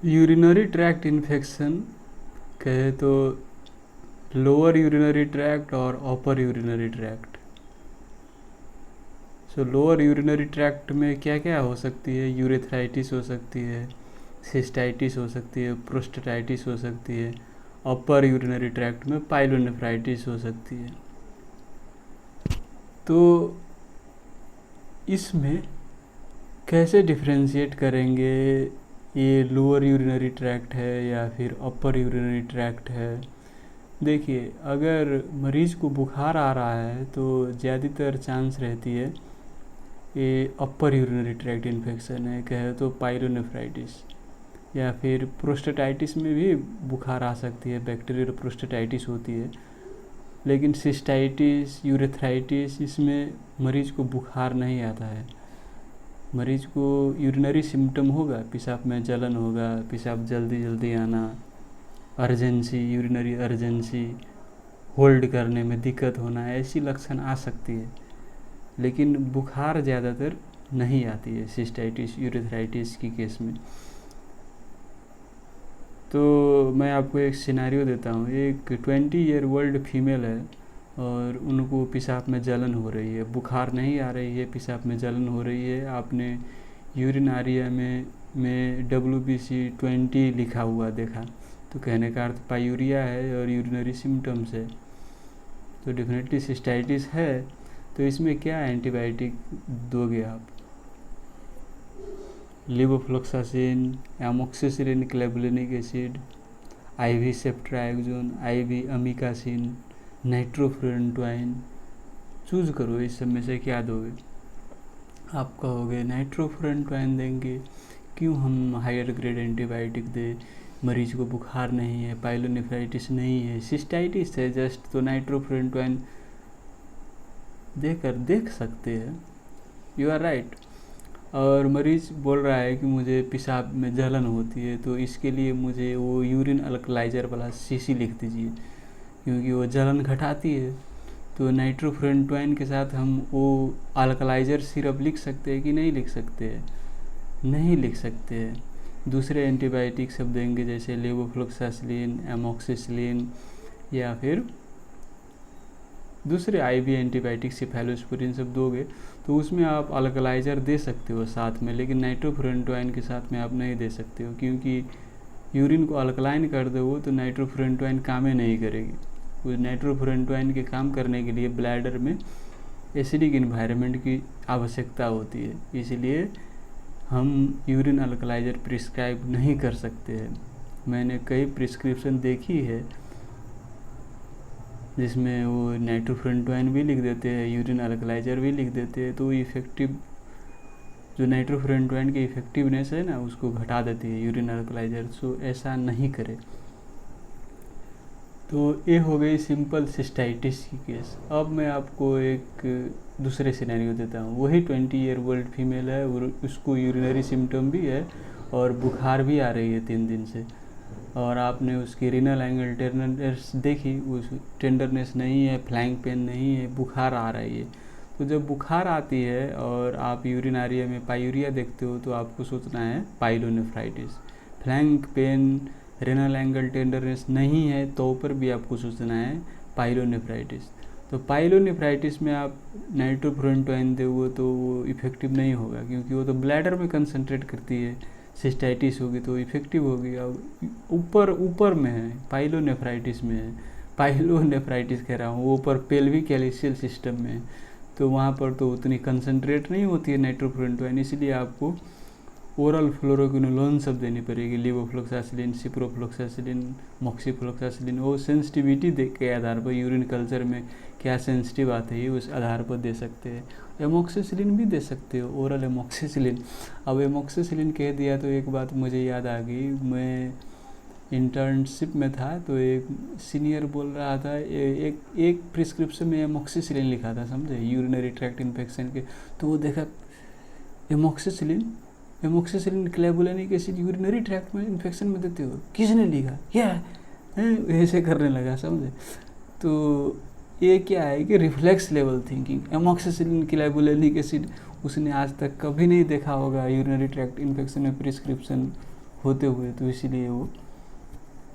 Urinary tract infection कहे तो lower urinary tract और upper urinary tract. So lower urinary tract में क्या क्या हो सकती है? यूरेथ्राइटिस हो सकती है, सिस्टाइटिस हो सकती है, प्रोस्टेटाइटिस हो सकती है। अपर यूरिनरी ट्रैक्ट में पाइलोनेफ्राइटिस हो सकती है। तो इसमें कैसे डिफ्रेंशिएट करेंगे ये लोअर यूरिनरी ट्रैक्ट है या फिर अपर यूरिनरी ट्रैक्ट है? देखिए, अगर मरीज़ को बुखार आ रहा है तो ज़्यादातर चांस रहती है ये अपर यूरिनरी ट्रैक्ट इन्फेक्शन है, कहे तो पाइलोनेफ्राइटिस। या फिर प्रोस्टेटाइटिस में भी बुखार आ सकती है, बैक्टीरियल प्रोस्टेटाइटिस होती है। लेकिन सिस्टाइटिस, यूरेथ्राइटिस, इसमें मरीज़ को बुखार नहीं आता है। मरीज़ को यूरिनरी सिम्टम होगा, पेशाब में जलन होगा, पेशाब जल्दी जल्दी आना, अर्जेंसी, यूरिनरी अर्जेंसी, होल्ड करने में दिक्कत होना, ऐसी लक्षण आ सकती है। लेकिन बुखार ज़्यादातर नहीं आती है सिस्टाइटिस, यूरेथ्राइटिस की केस में। तो मैं आपको एक सिनेरियो देता हूँ। एक 20 ईयर ओल्ड फीमेल है और उनको पेशाब में जलन हो रही है, बुखार नहीं आ रही है, पेशाब में जलन हो रही है। आपने यूरिन आरिया में WBC20 लिखा हुआ देखा, तो कहने का अर्थ पायूरिया है और यूरिनरी सिम्टम्स है, तो डेफिनेटली सिस्टाइटिस है। तो इसमें क्या एंटीबायोटिक दोगे आप? Levofloxacin, amoxicillin, clavulanic acid, IV ceftriaxone, IV amikacin, nitrofurantoin. Choose करो इस सब में से क्या दोगे। आप कहोगे नाइट्रोफुरेंटवाइन देंगे, क्यों हम हायर ग्रेड एंटीबायोटिक दे? मरीज को बुखार नहीं है, पाइलोनेफ्राइटिस नहीं है, सिस्टाइटिस है जस्ट, तो नाइट्रोफुरेंटवाइन देकर देख सकते हैं। You are right. और मरीज़ बोल रहा है कि मुझे पेशाब में जलन होती है, तो इसके लिए मुझे वो यूरिन अल्कलाइजर वाला शीशी लिख दीजिए, क्योंकि वो जलन घटाती है। तो नाइट्रोफुरेंटवाइन के साथ हम वो अल्कलाइजर सिरप लिख सकते हैं कि नहीं लिख सकते हैं? नहीं लिख सकते हैं। दूसरे एंटीबायोटिक सब देंगे, जैसे लेवोफ्लोक्सासिलिन, एमोक्सिसिलिन, या फिर दूसरे IV एंटीबायोटिक सिफेलोस्पुरिन सब दोगे, तो उसमें आप अल्कलाइजर दे सकते हो साथ में। लेकिन नाइट्रोफुरेंटवाइन के साथ में आप नहीं दे सकते हो, क्योंकि यूरिन को अल्कलाइन कर दो तो नाइट्रोफुरेंटवाइन काम ही नहीं करेगी। उस नाइट्रोफुरेंटवाइन के काम करने के लिए ब्लैडर में एसिडिक इन्वायरमेंट की आवश्यकता होती है, इसलिए हम यूरिन अल्कलाइजर प्रिस्क्राइब नहीं कर सकते हैं। मैंने कई प्रिस्क्रिप्शन देखी है जिसमें वो नाइट्रोफुरेंटवाइन भी लिख देते हैं, यूरिन अल्कलाइजर भी लिख देते हैं, तो इफ़ेक्टिव जो नाइट्रोफुरेंटवाइन की इफ़ेक्टिवनेस है ना, उसको घटा देती है यूरिन अल्कलाइजर। सो ऐसा नहीं करे। तो ये हो गई सिंपल सिस्टाइटिस की केस। अब मैं आपको एक दूसरे सिनेरियो देता हूँ। वही 20 ईयर ओल्ड फीमेल है और उसको यूरिनरी सिम्टम भी है और बुखार भी आ रही है 3 दिन से, और आपने उसकी रीनल एंगल टेंडरनेस देखी, उस टेंडरनेस नहीं है, फ्लैंक पेन नहीं है, बुखार आ रही है। तो जब बुखार आती है और आप यूरिन आरिया में पायूरिया देखते हो, तो आपको सोचना है pyelonephritis. Flank pain, renal angle tenderness नहीं है तो पर भी आपको सोचना है पाइलोनेफ्राइटिस। तो पाइलोनेफ्राइटिस में आप नाइट्रोफुरेंटवाइन दोगे तो वो इफ़ेक्टिव नहीं होगा, क्योंकि वो तो ब्लैडर में कंसंट्रेट करती है। सिस्टाइटिस होगी तो इफ़ेक्टिव होगी। अब ऊपर में है, पाइलोनेफ्राइटिस में है, पाइलोनेफ्राइटिस कह रहा हूँ, वो ऊपर पेल्विक कैल्शियल सिस्टम में है, तो वहाँ पर तो उतनी कंसंट्रेट नहीं होती है नाइट्रोफुरेंटवाइन, इसलिए आपको ओरल फ्लोरोक्विनोलोन सब देनी पड़ेगी। लिवोफ्लोक्सासिलिन, सिप्रोफ्लोक्सासिलिन, मॉक्सीफ्लोक्सासिलिन, वो सेंसिटिविटी के आधार पर यूरिन कल्चर में क्या सेंसिटिव आते हैं उस आधार पर दे सकते हैं। एमोक्सिसिलिन भी दे सकते हो, ओरल एमोक्सिसिलिन। अब एमोक्सिसिलिन कह दिया तो एक बात मुझे याद आ गई। मैं इंटर्नशिप में था तो एक सीनियर बोल रहा था, एक प्रिस्क्रिप्शन में एमोक्सिसिलिन लिखा था, समझे, यूरिनरी ट्रैक्ट इन्फेक्शन के। तो वो देखा amoxicillin clavulanic acid urinary tract में इन्फेक्शन में देते हो, किसने लिखा? ऐसे करने लगा, समझे। तो ये क्या है कि reflex level thinking. Amoxicillin clavulanic acid उसने आज तक कभी नहीं देखा होगा यूरिनरी ट्रैक्ट इन्फेक्शन में प्रिस्क्रिप्शन होते हुए, तो इसीलिए वो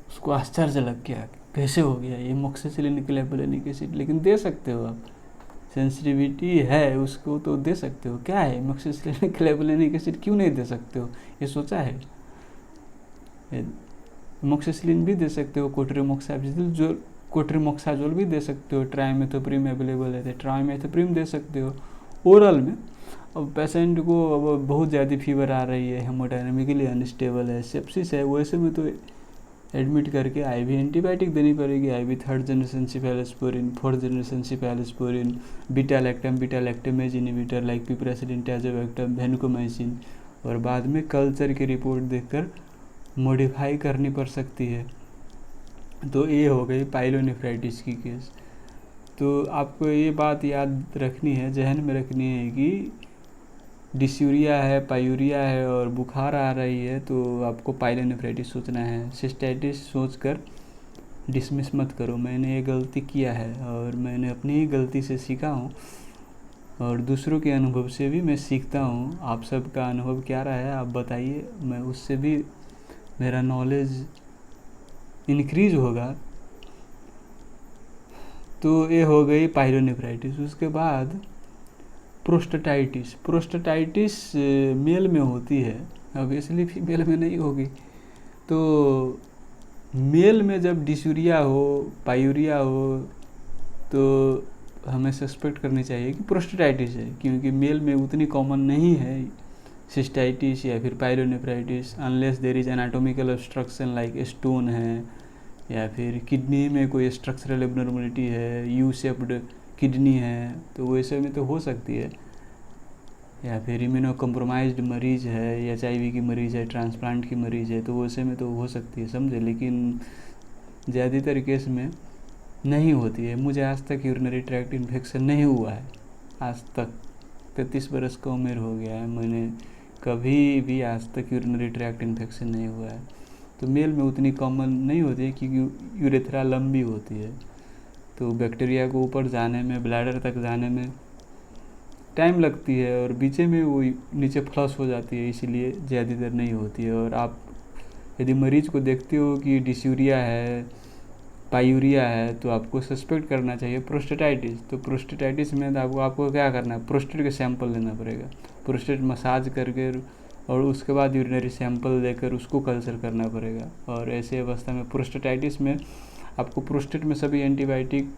उसको आश्चर्य लग गया कि कैसे हो गया ये एमोक्सिसिलिन क्लेबुलिनिक एसिड। लेकिन दे सकते हो आप, सेंसिटिविटी है उसको तो दे सकते हो। क्या है एमोक्सिसिलिन क्लेबुलिनिक एसिड, क्यों नहीं दे सकते हो, ये सोचा है? एमोक्सिसिलिन भी दे सकते हो, कोट्रिमोक्साजोल भी दे सकते हो, ट्राइमेथोप्रिम अवेलेबल है तो ट्राइमेथोप्रिम दे सकते हो ओरल में। अब पेशेंट को अब बहुत ज़्यादा फीवर आ रही है, हेमोडायनामिकली अनस्टेबल है, सेप्सिस है, वैसे में तो एडमिट करके आईवी एंटीबायोटिक देनी पड़ेगी। IV 3rd generation cephalosporin, 4th generation cephalosporin, beta lactamase inhibitor like piperacillin, tazobactam, vancomycin, और बाद में कल्चर की रिपोर्ट देखकर मॉडिफाई करनी पड़ सकती है। तो ये हो गई पाइलोनेफ्राइटिस की केस। तो आपको ये बात याद रखनी है, जहन में रखनी है कि डिस्यूरिया है, पायूरिया है और बुखार आ रही है तो आपको पाइलोनेफ्राइटिस सोचना है। सिस्टाइटिस सोचकर डिसमिस मत करो, मैंने ये गलती किया है और मैंने अपनी ही गलती से सीखा हूँ और दूसरों के अनुभव से भी मैं सीखता हूँ। आप सबका अनुभव क्या रहा है आप बताइए, मैं उससे भी मेरा नॉलेज इंक्रीज होगा। तो ये हो गई पाइलोनेफ्राइटिस। उसके बाद प्रोस्टेटाइटिस मेल में होती है, ऑब्वियसली फीमेल में नहीं होगी। तो मेल में जब डिसूरिया हो, पायूरिया हो, तो हमें सस्पेक्ट करनी चाहिए कि प्रोस्टेटाइटिस है, क्योंकि मेल में उतनी कॉमन नहीं है सिस्टाइटिस या फिर pyelonephritis, unless there is anatomical obstruction like stone है या फिर किडनी में कोई स्ट्रक्चरल एबनॉर्मलिटी है, यू शेप्ड किडनी है, तो वैसे में तो हो सकती है। या फिर इम्यूनो कम्प्रोमाइज्ड मरीज है, HIV की मरीज है, ट्रांसप्लांट की मरीज है, तो वैसे में तो हो सकती है, समझे। लेकिन ज़्यादातर केस में नहीं होती है। मुझे आज तक यूरिनरी ट्रैक्ट इन्फेक्शन नहीं हुआ है, आज तक 33 बरस का उम्र हो गया है, मैंने कभी भी आज तक यूरिनरी ट्रैक्ट इन्फेक्शन नहीं हुआ है। तो मेल में उतनी कॉमन नहीं होती है क्योंकि यूरेथ्रा लंबी होती है, तो बैक्टीरिया को ऊपर जाने में, ब्लैडर तक जाने में टाइम लगती है और बीच में वो नीचे फ्लश हो जाती है, इसीलिए ज़्यादातर नहीं होती है। और आप यदि मरीज को देखते हो कि डिसूरिया है, पायूरिया है, तो आपको सस्पेक्ट करना चाहिए प्रोस्टेटाइटिस। तो प्रोस्टेटाइटिस में तो आपको क्या करना है, प्रोस्टेट का सैंपल लेना पड़ेगा, प्रोस्टेट मसाज करके, और उसके बाद यूरिनरी सैंपल लेकर उसको कल्चर करना पड़ेगा। और ऐसे अवस्था में प्रोस्टेटाइटिस में आपको प्रोस्टेट में सभी एंटीबायोटिक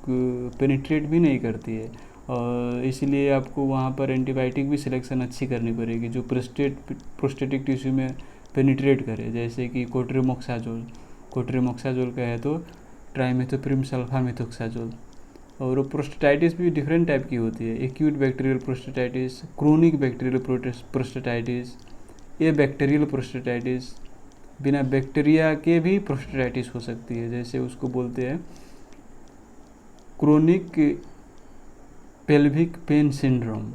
पेनिट्रेट भी नहीं करती है, और इसीलिए आपको वहाँ पर एंटीबायोटिक भी सिलेक्शन अच्छी करनी पड़ेगी जो प्रोस्टेटिक टिश्यू में पेनिट्रेट करे, जैसे कि कोट्रिमोक्साजोल का है तो ट्राइमेथोप्रिम सल्फामेथोक्साजोल। और प्रोस्टेटाइटिस भी डिफरेंट टाइप की होती है, acute bacterial prostatitis, chronic bacterial prostatitis, ये बैक्टीरियल प्रोस्टेटाइटिस, बिना बैक्टीरिया के भी प्रोस्टेटाइटिस हो सकती है, जैसे उसको बोलते हैं क्रोनिक पेल्विक पेन सिंड्रोम।